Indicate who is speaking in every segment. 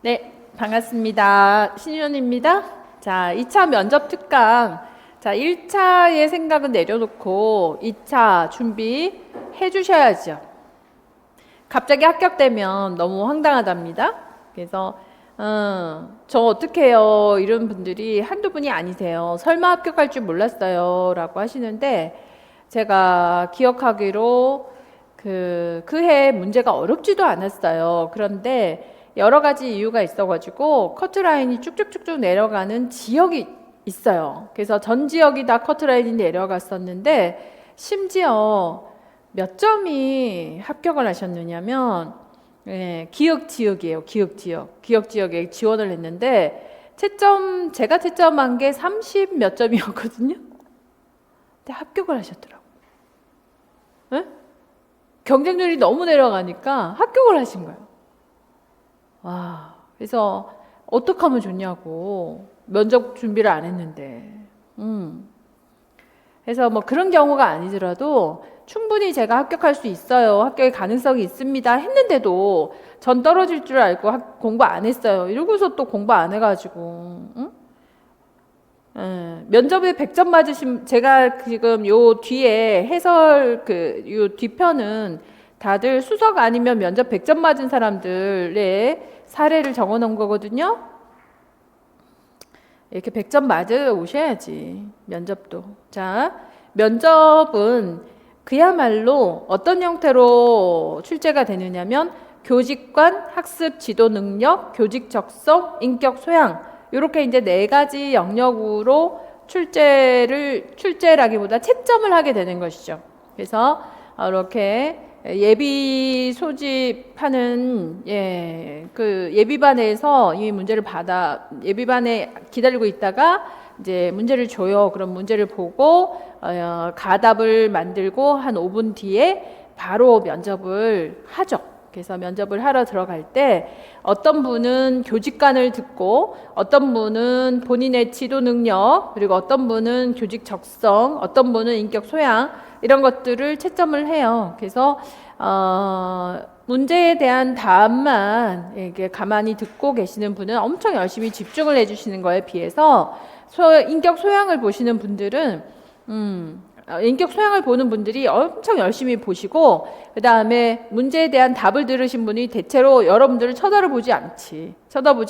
Speaker 1: 네, 반갑습니다. 신윤입니다. 자, 2차 면접 특강. 자, 1차의 생각은 내려놓고 2차 준비해 주셔야죠. 갑자기 합격되면 너무 황당하답니다. 그래서 저 어떻게 해요? 이런 분들이 한두 분이 아니세요. 설마 합격할 줄 몰랐어요 라고 하시는데, 제가 기억하기로 그해 문제가 어렵지도 않았어요. 그런데 여러 가지 이유가 있어가지고 커트라인이 쭉쭉쭉쭉 내려가는 지역이 있어요. 그래서 전 지역이 다 커트라인이 내려갔었는데, 심지어 몇 점이 합격을 하셨느냐면, 기역 지역이에요. 기역 지역. 기역 지역에 지원을 했는데, 제가 채점한 게 30 몇 점이었거든요. 근데 합격을 하셨더라고요. 예? 경쟁률이 너무 내려가니까 합격을 하신 거예요. 와, 그래서 어떻게 하면 좋냐고. 면접 준비를 안 했는데. 그래서 뭐 그런 경우가 아니더라도 충분히 제가 합격할 수 있어요. 합격의 가능성이 있습니다. 했는데도 전 떨어질 줄 알고 공부 안 했어요. 이러고서 또 공부 안 해가지고. 응? 면접에 100점 맞으신, 제가 지금 요 뒤에 해설 요 뒤편은 다들 수석 아니면 면접 100점 맞은 사람들의 사례를 적어 놓은 거거든요. 이렇게 100점 맞아 오셔야지, 면접도. 자, 면접은 그야말로 어떤 형태로 출제가 되느냐면, 교직관, 학습 지도 능력, 교직 적성, 인격 소양, 이렇게 이제 4가지 영역으로 출제라기보다 채점을 하게 되는 것이죠. 그래서 이렇게 예비 소집하는 그 예비반에서 이 문제를 받아 예비반에 기다리고 있다가 이제 문제를 줘요. 그럼 문제를 보고 가답을 만들고 한 5분 뒤에 바로 면접을 하죠. 그래서 면접을 하러 들어갈 때 어떤 분은 교직관을 듣고, 어떤 분은 본인의 지도 능력, 그리고 어떤 분은 교직 적성, 어떤 분은 인격 소양, 이런 것들을 채점을 해요. 그래서 문제에 대한 답만 이렇게 가만히 듣고 계시는 분은 엄청 열심히 집중을 해주시는 거에 비해서 인격 소양을 보시는 분들은 인격 소양을 보는 분들이 엄청 열심히 보시고, 그 다음에 문제에 대한 답을 들으신 분이 대체로 여러분들을 쳐다보지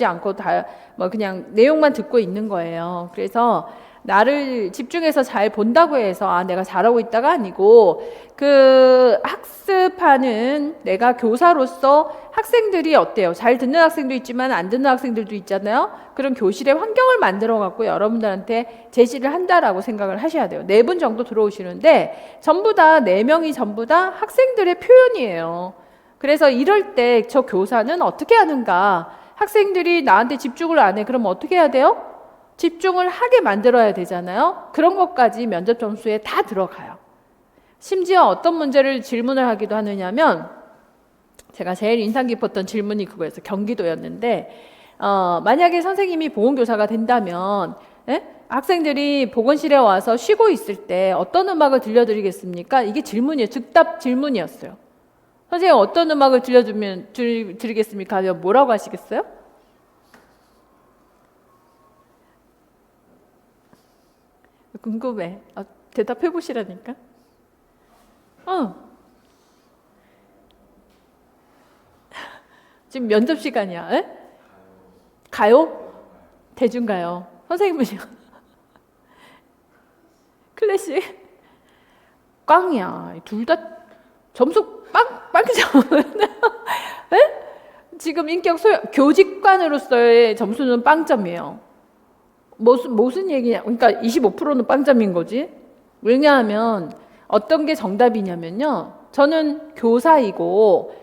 Speaker 1: 않고 다 뭐 그냥 내용만 듣고 있는 거예요. 그래서 나를 집중해서 잘 본다고 해서 내가 잘하고 있다가 아니고, 그 학습하는 내가 교사로서 학생들이 어때요? 잘 듣는 학생도 있지만 안 듣는 학생들도 있잖아요. 그런 교실의 환경을 만들어 갖고 여러분들한테 제시를 한다라고 생각을 하셔야 돼요. 4분 정도 들어오시는데 전부 다 4명이 전부 다 학생들의 표현이에요. 그래서 이럴 때 저 교사는 어떻게 하는가? 학생들이 나한테 집중을 안 해. 그럼 어떻게 해야 돼요? 집중을 하게 만들어야 되잖아요. 그런 것까지 면접 점수에 다 들어가요. 심지어 어떤 문제를 질문을 하기도 하느냐면, 제가 제일 인상 깊었던 질문이 그거였어요. 경기도였는데, 만약에 선생님이 보건교사가 된다면, 학생들이 보건실에 와서 쉬고 있을 때 어떤 음악을 들려드리겠습니까? 이게 질문이에요. 즉답 질문이었어요. 선생님 어떤 음악을 드리겠습니까? 하면 뭐라고 하시겠어요? 궁금해. 대답해 보시라니까. 지금 면접 시간이야. 가요? 대중가요. 선생님은요? 클래식? 꽝이야. 둘 다 점수 빵이죠. 지금 교직관으로서의 점수는 빵점이에요. 무슨 얘기냐? 그러니까 25%는 빵점인 거지. 왜냐하면 어떤 게 정답이냐면요. 저는 교사이고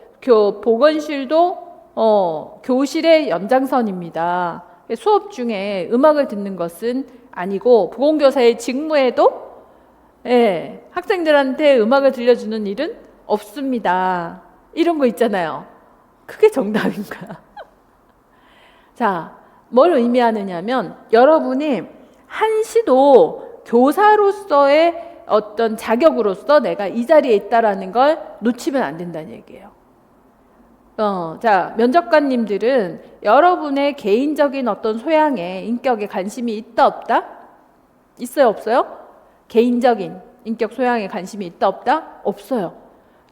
Speaker 1: 보건실도 교실의 연장선입니다. 수업 중에 음악을 듣는 것은 아니고, 보건교사의 직무에도 학생들한테 음악을 들려주는 일은 없습니다. 이런 거 있잖아요. 그게 정답인 거야. 자, 뭘 의미하느냐면, 여러분이 한시도 교사로서의 어떤 자격으로서 내가 이 자리에 있다라는 걸 놓치면 안 된다는 얘기예요. 자, 면접관님들은 여러분의 개인적인 어떤 소양에, 인격에 관심이 있다, 없다? 있어요, 없어요? 개인적인 인격 소양에 관심이 있다, 없다? 없어요.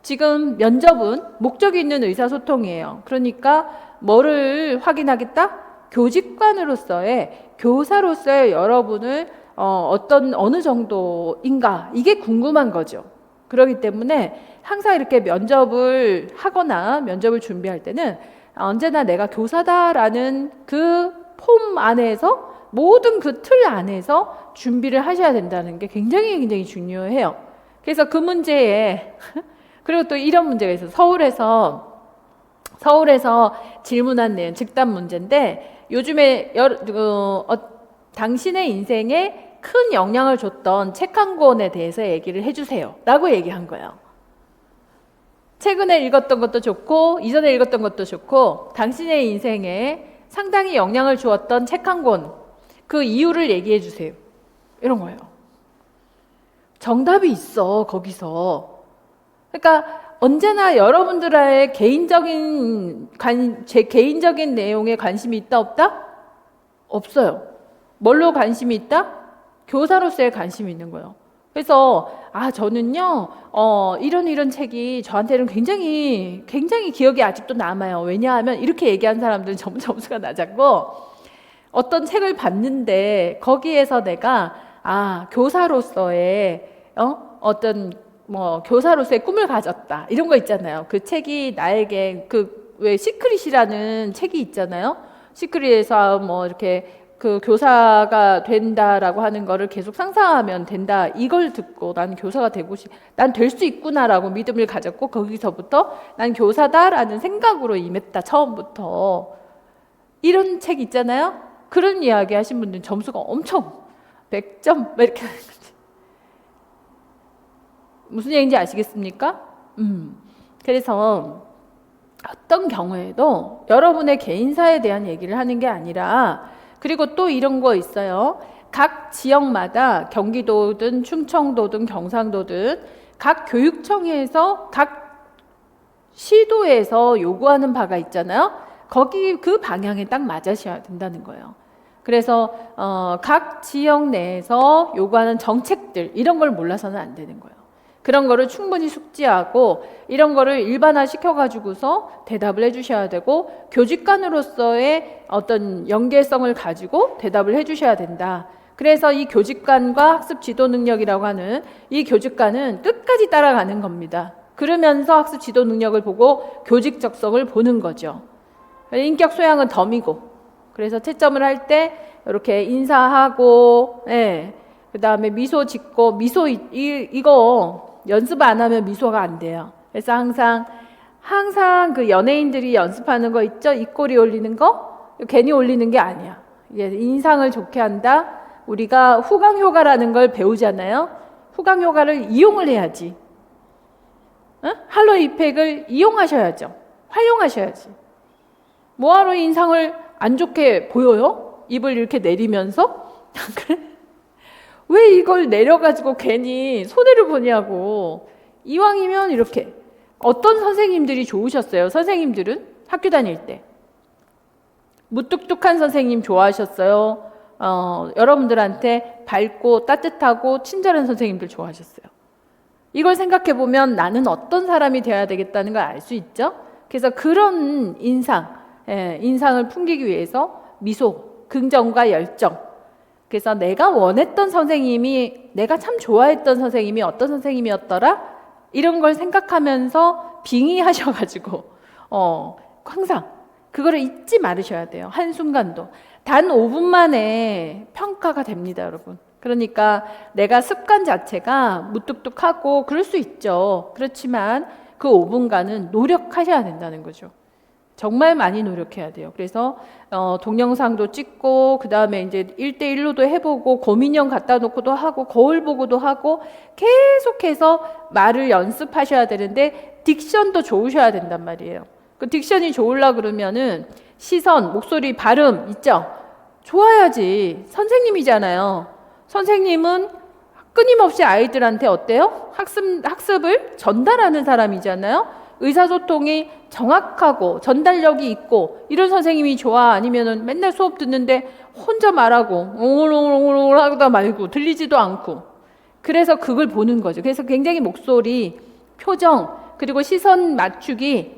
Speaker 1: 지금 면접은 목적이 있는 의사소통이에요. 그러니까 뭐를 확인하겠다? 교직관으로서의, 교사로서의 여러분을 어느 정도인가, 이게 궁금한 거죠. 그렇기 때문에 항상 이렇게 면접을 하거나 면접을 준비할 때는 언제나 내가 교사다라는 그 폼 안에서, 모든 그 틀 안에서 준비를 하셔야 된다는 게 굉장히 굉장히 중요해요. 그래서 그 문제에 그리고 또 이런 문제가 있어요. 서울에서 질문한 내용, 직답 문제인데, 요즘에 당신의 인생에 큰 영향을 줬던 책 한 권에 대해서 얘기를 해주세요 라고 얘기한 거예요. 최근에 읽었던 것도 좋고 이전에 읽었던 것도 좋고 당신의 인생에 상당히 영향을 주었던 책 한 권, 그 이유를 얘기해 주세요, 이런 거예요. 정답이 있어 거기서. 그러니까 언제나 여러분들의 제 개인적인 내용에 관심이 있다, 없다? 없어요. 뭘로 관심이 있다? 교사로서의 관심이 있는 거예요. 그래서 저는요 이런 책이 저한테는 굉장히 굉장히 기억에 아직도 남아요. 왜냐하면 이렇게 얘기한 사람들은 점수가 낮았고, 어떤 책을 봤는데 거기에서 내가 교사로서의 어떤 교사로서의 꿈을 가졌다, 이런 거 있잖아요. 그 책이 나에게 왜 시크릿이라는 책이 있잖아요. 시크릿에서 이렇게 그 교사가 된다라고 하는 거를 계속 상상하면 된다, 이걸 듣고 난 교사가 난 될 수 있구나라고 믿음을 가졌고, 거기서부터 난 교사다라는 생각으로 임했다, 처음부터. 이런 책 있잖아요. 그런 이야기 하신 분들은 점수가 엄청 100점 이렇게 하는 거지. 무슨 얘기인지 아시겠습니까? 그래서 어떤 경우에도 여러분의 개인사에 대한 얘기를 하는 게 아니라, 그리고 또 이런 거 있어요. 각 지역마다 경기도든 충청도든 경상도든 각 교육청에서, 각 시도에서 요구하는 바가 있잖아요. 거기 그 방향에 딱 맞으셔야 된다는 거예요. 그래서 각 지역 내에서 요구하는 정책들, 이런 걸 몰라서는 안 되는 거예요. 그런 거를 충분히 숙지하고 이런 거를 일반화 시켜가지고서 대답을 해주셔야 되고, 교직관으로서의 어떤 연계성을 가지고 대답을 해주셔야 된다. 그래서 이 교직관과 학습 지도 능력이라고 하는 이 교직관은 끝까지 따라가는 겁니다. 그러면서 학습 지도 능력을 보고 교직 적성을 보는 거죠. 인격 소양은 덤이고, 그래서 채점을 할 때 이렇게 인사하고, 그 다음에 미소 짓고, 이거 연습 안 하면 미소가 안 돼요. 그래서 항상 그 연예인들이 연습하는 거 있죠? 입꼬리 올리는 거? 괜히 올리는 게 아니야. 인상을 좋게 한다. 우리가 후광 효과라는 걸 배우잖아요. 후광 효과를 이용을 해야지. 할로 이펙을 이용하셔야죠. 활용하셔야지. 뭐하러 인상을 안 좋게 보여요? 입을 이렇게 내리면서? 그래? 왜 이걸 내려가지고 괜히 손해를 보냐고. 이왕이면 이렇게. 어떤 선생님들이 좋으셨어요? 선생님들은 학교 다닐 때 무뚝뚝한 선생님 좋아하셨어요? 여러분들한테 밝고 따뜻하고 친절한 선생님들 좋아하셨어요? 이걸 생각해 보면 나는 어떤 사람이 되어야 되겠다는 걸 알 수 있죠. 그래서 그런 인상을 풍기기 위해서 미소, 긍정과 열정. 그래서 내가 원했던 선생님이, 내가 참 좋아했던 선생님이 어떤 선생님이었더라? 이런 걸 생각하면서 빙의하셔가지고 항상 그거를 잊지 말으셔야 돼요. 한순간도. 단 5분 만에 평가가 됩니다, 여러분. 그러니까 내가 습관 자체가 무뚝뚝하고 그럴 수 있죠. 그렇지만 그 5분간은 노력하셔야 된다는 거죠. 정말 많이 노력해야 돼요. 그래서 동영상도 찍고, 그 다음에 이제 1대1로도 해보고, 고민형 갖다 놓고도 하고, 거울 보고도 하고, 계속해서 말을 연습하셔야 되는데 딕션도 좋으셔야 된단 말이에요. 그 딕션이 좋으려고 그러면은 시선, 목소리, 발음 있죠? 좋아야지. 선생님이잖아요. 선생님은 끊임없이 아이들한테 어때요? 학습을 전달하는 사람이잖아요. 의사소통이 정확하고 전달력이 있고 이런 선생님이 좋아? 아니면은 맨날 수업 듣는데 혼자 말하고 옹글옹글 하다 말고 들리지도 않고, 그래서 그걸 보는 거죠. 그래서 굉장히 목소리, 표정, 그리고 시선 맞추기,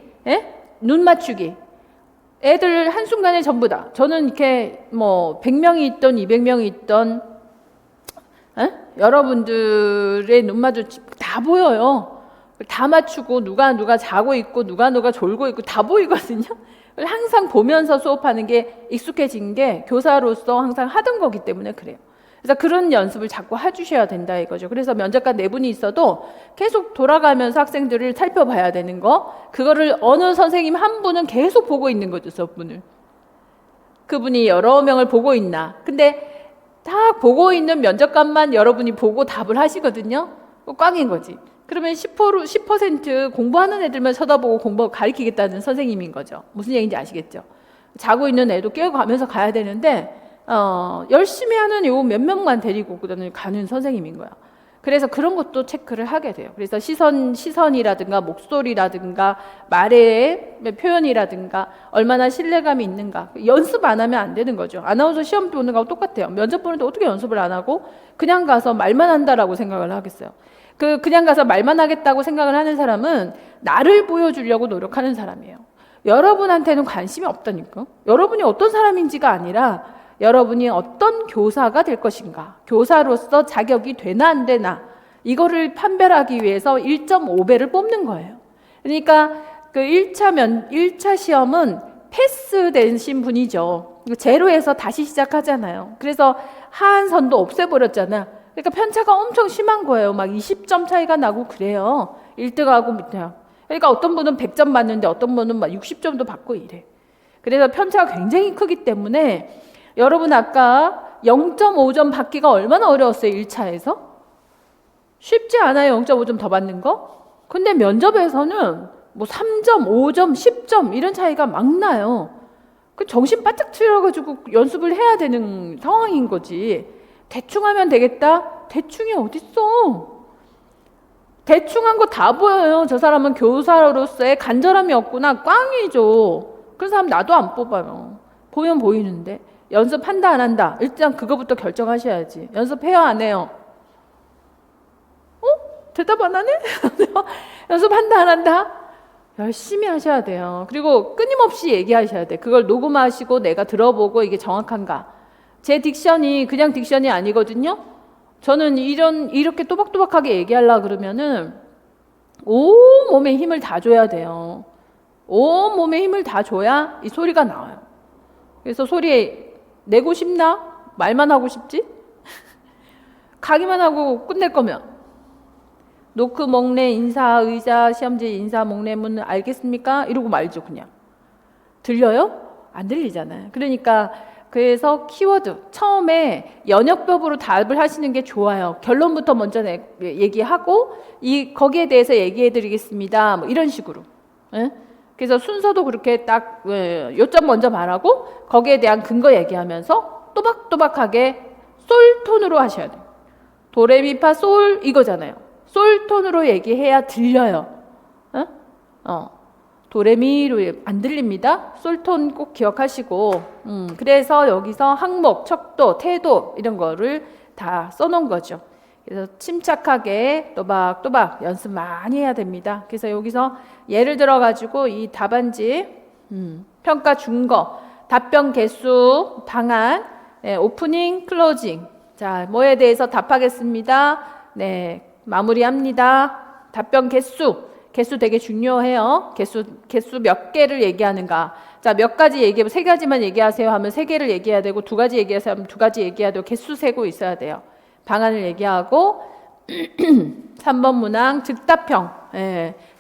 Speaker 1: 눈 맞추기, 애들 한순간에 전부 다, 저는 이렇게 뭐 100명이 있던 200명이 있던 여러분들의 눈 마주치 다 보여요. 다 맞추고 누가 자고 있고 누가 졸고 있고 다 보이거든요. 항상 보면서 수업하는 게 익숙해진 게 교사로서 항상 하던 거기 때문에 그래요. 그래서 그런 연습을 자꾸 해주셔야 된다 이거죠. 그래서 면접관 4분이 있어도 계속 돌아가면서 학생들을 살펴봐야 되는 거, 그거를 어느 선생님 한 분은 계속 보고 있는 거죠. 수업분을. 그분이 여러 명을 보고 있나. 근데 딱 보고 있는 면접관만 여러분이 보고 답을 하시거든요. 꽝인 거지. 그러면 10% 공부하는 애들만 쳐다보고 공부 가르치겠다는 선생님인 거죠. 무슨 얘기인지 아시겠죠? 자고 있는 애도 깨워가면서 가야 되는데 열심히 하는 요 몇 명만 데리고 가는 선생님인 거야. 그래서 그런 것도 체크를 하게 돼요. 그래서 시선이라든가 목소리라든가 말의 표현이라든가 얼마나 신뢰감이 있는가, 연습 안 하면 안 되는 거죠. 아나운서 시험 보는 거하고 똑같아요. 면접 보는데 어떻게 연습을 안 하고 그냥 가서 말만 한다라고 생각을 하겠어요. 그냥 가서 말만 하겠다고 생각을 하는 사람은 나를 보여주려고 노력하는 사람이에요. 여러분한테는 관심이 없다니까. 여러분이 어떤 사람인지가 아니라 여러분이 어떤 교사가 될 것인가, 교사로서 자격이 되나 안 되나, 이거를 판별하기 위해서 1.5배를 뽑는 거예요. 그러니까 그 1차 시험은 패스 되신 분이죠. 제로에서 다시 시작하잖아요. 그래서 하한선도 없애버렸잖아. 그러니까 편차가 엄청 심한 거예요. 막 20점 차이가 나고 그래요. 1등하고 밑에요. 그러니까 어떤 분은 100점 받는데 어떤 분은 막 60점도 받고 이래. 그래서 편차가 굉장히 크기 때문에 여러분 아까 0.5점 받기가 얼마나 어려웠어요. 1차에서. 쉽지 않아요. 0.5점 더 받는 거. 근데 면접에서는 뭐 3점, 5점, 10점 이런 차이가 막 나요. 그 정신 바짝 차려가지고 연습을 해야 되는 상황인 거지. 대충 하면 되겠다? 대충이 어딨어? 대충 한 거 다 보여요. 저 사람은 교사로서의 간절함이 없구나. 꽝이죠. 그런 사람 나도 안 뽑아요. 보면 보이는데. 연습한다 안 한다? 일단 그거부터 결정하셔야지. 연습해요 안 해요? 대답 안 하네? 연습한다 안 한다? 열심히 하셔야 돼요. 그리고 끊임없이 얘기하셔야 돼. 그걸 녹음하시고 내가 들어보고 이게 정확한가. 제 딕션이 그냥 딕션이 아니거든요. 저는 이렇게 또박또박하게 얘기하려고 그러면은 온 몸에 힘을 다 줘야 돼요. 온 몸에 힘을 다 줘야 이 소리가 나와요. 그래서 소리 내고 싶나? 말만 하고 싶지? 가기만 하고 끝낼 거면 노크, 목례, 인사, 의자, 시험지, 인사, 목례문 알겠습니까? 이러고 말죠. 그냥. 들려요? 안 들리잖아요. 그러니까 그래서 키워드 처음에 연역법으로 답을 하시는 게 좋아요. 결론부터 먼저 얘기하고 거기에 대해서 얘기해 드리겠습니다. 뭐 이런 식으로. 그래서 순서도 그렇게 딱 요점 먼저 말하고 거기에 대한 근거 얘기하면서 또박또박하게 솔 톤으로 하셔야 돼요. 도레미파 솔 이거잖아요. 솔 톤으로 얘기해야 들려요. 도레미로 안 들립니다. 솔톤 꼭 기억하시고, 그래서 여기서 항목, 척도, 태도 이런 거를 다 써놓은 거죠. 그래서 침착하게 또박또박 연습 많이 해야 됩니다. 그래서 여기서 예를 들어 가지고 이 답안지 평가 준 거, 답변 개수, 방안, 오프닝, 클로징. 자, 뭐에 대해서 답하겠습니다. 네, 마무리합니다. 답변 개수 되게 중요해요. 개수 몇 개를 얘기하는가. 자, 몇 가지 얘기하면 3가지만 얘기하세요 하면 3개를 얘기해야 되고 2가지 얘기하세요 하면 2가지 얘기해야 되고 개수 세고 있어야 돼요. 방안을 얘기하고 3번 문항 즉답형.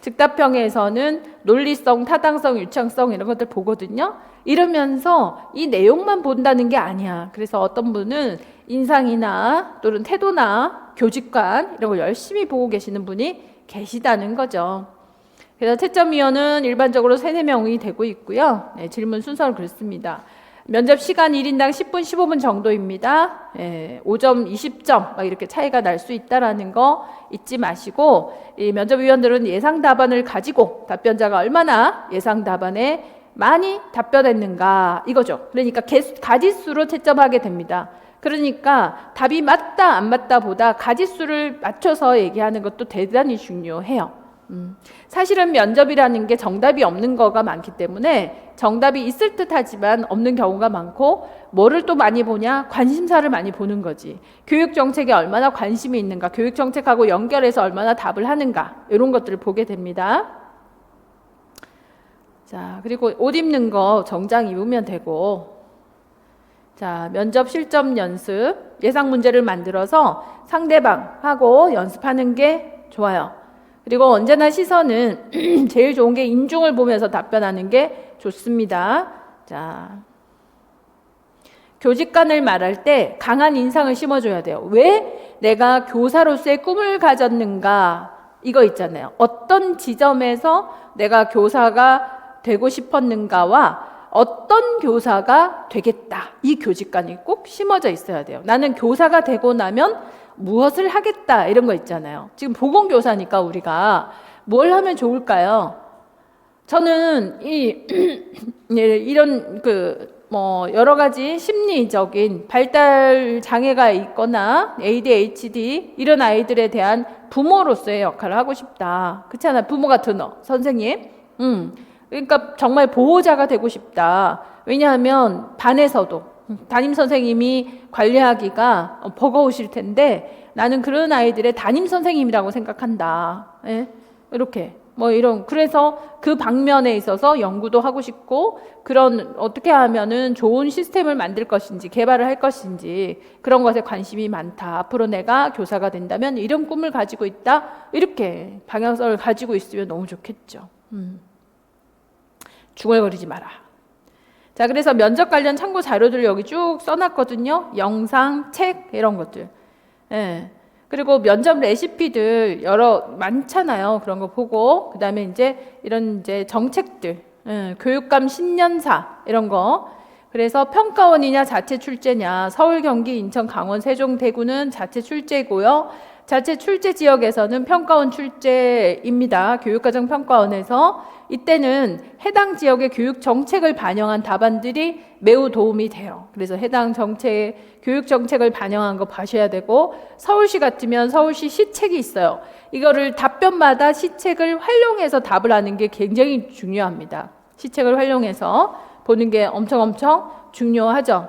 Speaker 1: 즉답형에서는 논리성, 타당성, 유창성 이런 것들 보거든요. 이러면서 이 내용만 본다는 게 아니야. 그래서 어떤 분은 인상이나 또는 태도나 교직관 이런 걸 열심히 보고 계시는 분이 계시다는 거죠. 그래서 채점위원은 일반적으로 3-4명이 되고 있고요. 질문 순서는 그렇습니다. 면접 시간 1인당 10분, 15분 정도입니다. 5점, 20점 막 이렇게 차이가 날 수 있다라는 거 잊지 마시고, 이 면접위원들은 예상 답안을 가지고 답변자가 얼마나 예상 답안에 많이 답변했는가 이거죠. 그러니까 가지수로 채점하게 됩니다. 그러니까 답이 맞다 안 맞다 보다 가지수를 맞춰서 얘기하는 것도 대단히 중요해요. 사실은 면접이라는 게 정답이 없는 거가 많기 때문에 정답이 있을 듯 하지만 없는 경우가 많고, 뭐를 또 많이 보냐? 관심사를 많이 보는 거지. 교육 정책에 얼마나 관심이 있는가, 교육 정책하고 연결해서 얼마나 답을 하는가, 이런 것들을 보게 됩니다. 자, 그리고 옷 입는 거 정장 입으면 되고, 자, 면접 실점 연습, 예상 문제를 만들어서 상대방하고 연습하는 게 좋아요. 그리고 언제나 시선은 제일 좋은 게 인중을 보면서 답변하는 게 좋습니다. 자, 교직관을 말할 때 강한 인상을 심어줘야 돼요. 왜 내가 교사로서의 꿈을 가졌는가, 이거 있잖아요. 어떤 지점에서 내가 교사가 되고 싶었는가와 어떤 교사가 되겠다, 이 교직관이 꼭 심어져 있어야 돼요. 나는 교사가 되고 나면 무엇을 하겠다, 이런 거 있잖아요. 지금 보건교사니까 우리가 뭘 하면 좋을까요? 저는 이런 여러 가지 심리적인 발달 장애가 있거나 ADHD 이런 아이들에 대한 부모로서의 역할을 하고 싶다. 그렇잖아, 부모 같은 선생님. 그러니까 정말 보호자가 되고 싶다. 왜냐하면 반에서도 담임 선생님이 관리하기가 버거우실 텐데 나는 그런 아이들의 담임 선생님이라고 생각한다. 예? 이렇게 그래서 그 방면에 있어서 연구도 하고 싶고, 그런 어떻게 하면은 좋은 시스템을 만들 것인지 개발을 할 것인지 그런 것에 관심이 많다. 앞으로 내가 교사가 된다면 이런 꿈을 가지고 있다. 이렇게 방향성을 가지고 있으면 너무 좋겠죠. 중얼거리지 마라. 자, 그래서 면접 관련 참고 자료들 여기 쭉 써놨거든요. 영상, 책 이런 것들. 예. 그리고 면접 레시피들 많잖아요. 그런 거 보고, 그 다음에 이런 정책들, 교육감 신년사 이런 거. 그래서 평가원이냐 자체 출제냐, 서울, 경기, 인천, 강원, 세종, 대구는 자체 출제고요. 자체 출제 지역에서는 평가원 출제입니다. 교육과정 평가원에서 이때는 해당 지역의 교육 정책을 반영한 답안들이 매우 도움이 돼요. 그래서 해당 교육 정책을 반영한 거 봐셔야 되고, 서울시 같으면 서울시 시책이 있어요. 이거를 답변마다 시책을 활용해서 답을 하는 게 굉장히 중요합니다. 시책을 활용해서 보는 게 엄청 중요하죠.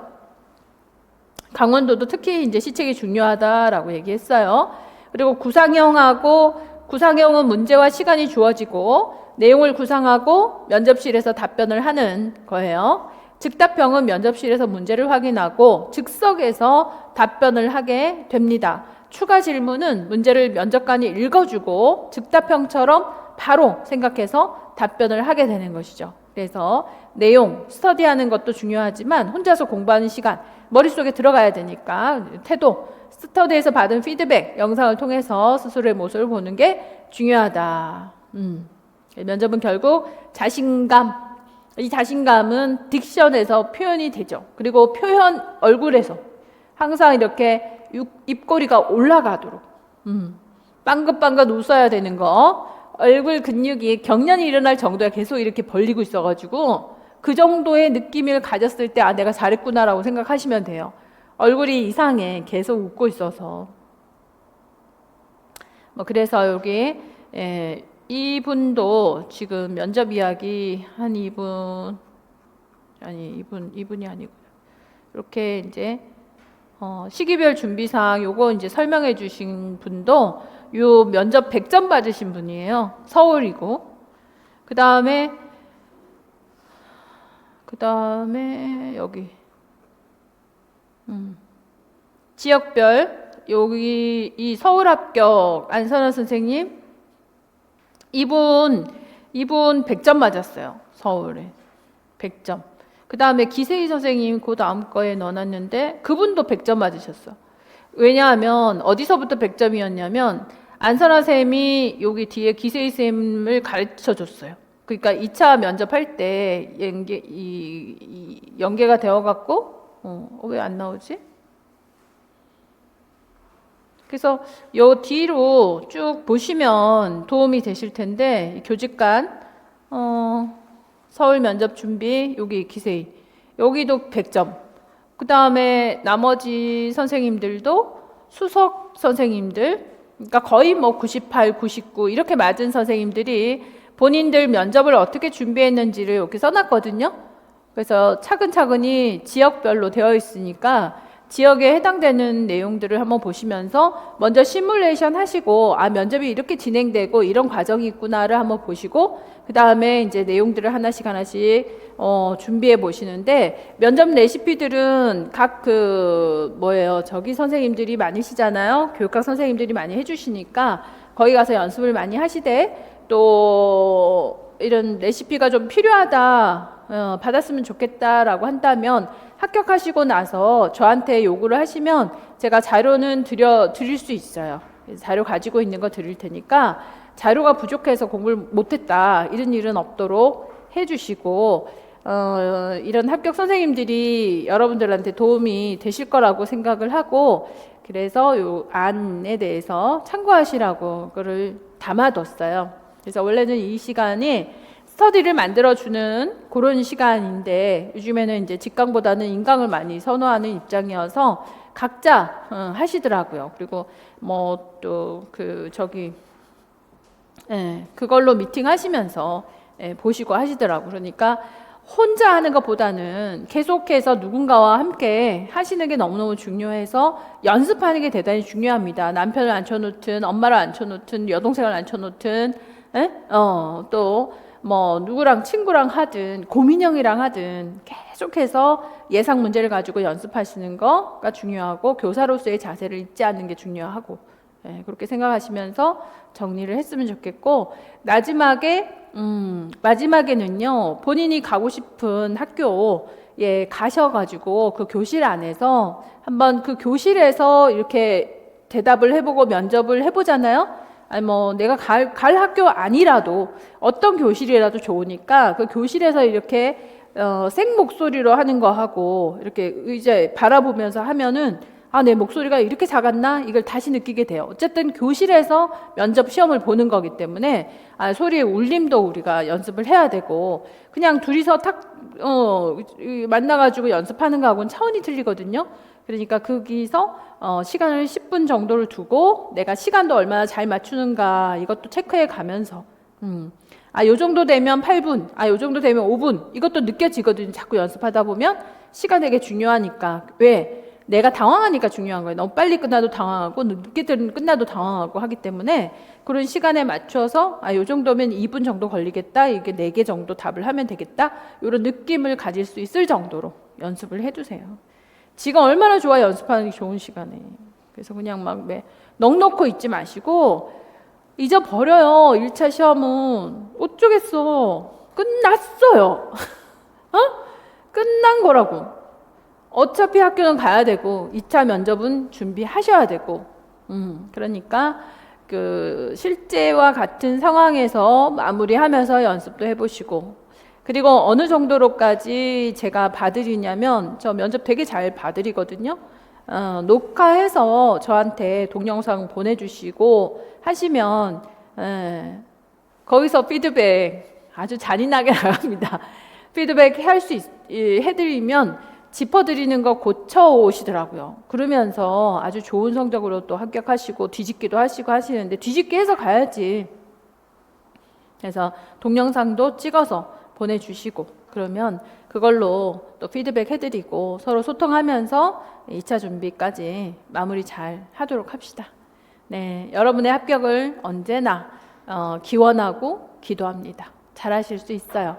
Speaker 1: 강원도도 특히 시책이 중요하다라고 얘기했어요. 그리고 구상형은 문제와 시간이 주어지고 내용을 구상하고 면접실에서 답변을 하는 거예요. 즉답형은 면접실에서 문제를 확인하고 즉석에서 답변을 하게 됩니다. 추가 질문은 문제를 면접관이 읽어주고 즉답형처럼 바로 생각해서 답변을 하게 되는 것이죠. 그래서 내용, 스터디하는 것도 중요하지만 혼자서 공부하는 시간, 머릿속에 들어가야 되니까 태도, 스터디에서 받은 피드백, 영상을 통해서 스스로의 모습을 보는 게 중요하다. 면접은 결국 자신감, 이 자신감은 딕션에서 표현이 되죠. 그리고 얼굴에서 항상 이렇게 입꼬리가 올라가도록 빵긋빵긋 웃어야 되는 거, 얼굴 근육이 경련이 일어날 정도에 계속 이렇게 벌리고 있어가지고 그 정도의 느낌을 가졌을 때 내가 잘했구나라고 생각하시면 돼요. 얼굴이 이상해, 계속 웃고 있어서. 그래서 여기 이분도 지금 면접 이야기 한 이분이 아니고 이렇게 시기별 준비사항 요거 설명해 주신 분도 요 면접 100점 받으신 분이에요. 서울이고. 그 다음에 여기 지역별 여기 이 서울 합격 안선아 선생님 이분 100점 맞았어요. 서울에 100점. 그 다음에 기세희 선생님 그 다음 거에 넣어놨는데 그분도 100점 맞으셨어. 왜냐하면 어디서부터 100점이었냐면 안선아 쌤이 여기 뒤에 기세희 쌤을 가르쳐 줬어요. 그러니까 2차 면접할 때 연계가 되어갖고 왜 안 나오지? 그래서 요 뒤로 쭉 보시면 도움이 되실 텐데 교직관 서울 면접 준비 여기 기세이 여기도 100점. 그 다음에 나머지 선생님들도 수석 선생님들 그러니까 거의 뭐 98, 99 이렇게 맞은 선생님들이 본인들 면접을 어떻게 준비했는지를 이렇게 써놨거든요. 그래서 차근차근히 지역별로 되어 있으니까 지역에 해당되는 내용들을 한번 보시면서 먼저 시뮬레이션 하시고 면접이 이렇게 진행되고 이런 과정이 있구나를 한번 보시고 그 다음에 이제 내용들을 하나씩 준비해 보시는데 면접 레시피들은 각 저기 선생님들이 많으시잖아요. 교육학 선생님들이 많이 해주시니까 거기 가서 연습을 많이 하시되 또 이런 레시피가 좀 필요하다 받았으면 좋겠다라고 한다면 합격하시고 나서 저한테 요구를 하시면 제가 자료는 드릴 수 있어요. 자료 가지고 있는 거 드릴 테니까 자료가 부족해서 공부를 못했다 이런 일은 없도록 해주시고 이런 합격 선생님들이 여러분들한테 도움이 되실 거라고 생각을 하고 그래서 요 안에 대해서 참고하시라고 그거를 담아뒀어요. 그래서 원래는 이 시간이 스터디를 만들어주는 그런 시간인데 요즘에는 이제 직강보다는 인강을 많이 선호하는 입장이어서 각자 하시더라고요. 그리고 뭐 또 그걸로 미팅 하시면서 보시고 하시더라고요. 그러니까 혼자 하는 것보다는 계속해서 누군가와 함께 하시는 게 너무너무 중요해서 연습하는 게 대단히 중요합니다. 남편을 앉혀놓든 엄마를 앉혀놓든 여동생을 앉혀놓든 또 뭐 누구랑 친구랑 하든 고민형이랑 하든 계속해서 예상 문제를 가지고 연습하시는 거가 중요하고 교사로서의 자세를 잊지 않는 게 중요하고 그렇게 생각하시면서 정리를 했으면 좋겠고 마지막에는요 본인이 가고 싶은 학교에 가셔가지고 그 교실 안에서 한번 그 교실에서 이렇게 대답을 해보고 면접을 해보잖아요. 아니 뭐 내가 갈 학교 아니라도 어떤 교실이라도 좋으니까 그 교실에서 이렇게 생 목소리로 하는 거 하고 이렇게 의자에 바라보면서 하면은 내 목소리가 이렇게 작았나 이걸 다시 느끼게 돼요. 어쨌든 교실에서 면접 시험을 보는 거기 때문에 소리의 울림도 우리가 연습을 해야 되고 그냥 둘이서 만나가지고 연습하는 거하고는 차원이 틀리거든요. 그러니까 거기서 시간을 10분 정도를 두고 내가 시간도 얼마나 잘 맞추는가 이것도 체크해 가면서 요 정도 되면 8분, 요 정도 되면 5분 이것도 느껴지거든요. 자꾸 연습하다 보면 시간 되게 중요하니까 왜? 내가 당황하니까 중요한 거예요. 너무 빨리 끝나도 당황하고 늦게 끝나도 당황하고 하기 때문에 그런 시간에 맞춰서 요 정도면 2분 정도 걸리겠다. 이게 4개 정도 답을 하면 되겠다. 이런 느낌을 가질 수 있을 정도로 연습을 해두세요. 지금 얼마나 좋아 연습하는 게 좋은 시간에. 그래서 그냥 막 넋놓고 있지 마시고 잊어버려요. 1차 시험은 어쩌겠어. 끝났어요. 끝난 거라고. 어차피 학교는 가야 되고 2차 면접은 준비하셔야 되고 그러니까 실제와 같은 상황에서 마무리하면서 연습도 해보시고 그리고 어느 정도로까지 제가 봐드리냐면 저 면접 되게 잘 봐드리거든요. 녹화해서 저한테 동영상 보내주시고 하시면 거기서 피드백 아주 잔인하게 나갑니다. 피드백 해드리면 짚어드리는 거 고쳐오시더라고요. 그러면서 아주 좋은 성적으로 또 합격하시고 뒤집기도 하시고 하시는데 뒤집기 해서 가야지. 그래서 동영상도 찍어서 보내주시고 그러면 그걸로 또 피드백 해드리고 서로 소통하면서 2차 준비까지 마무리 잘 하도록 합시다. 네, 여러분의 합격을 언제나 기원하고 기도합니다. 잘하실 수 있어요.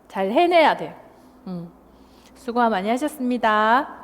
Speaker 1: 잘 해내야 돼요. 수고 많이 하셨습니다.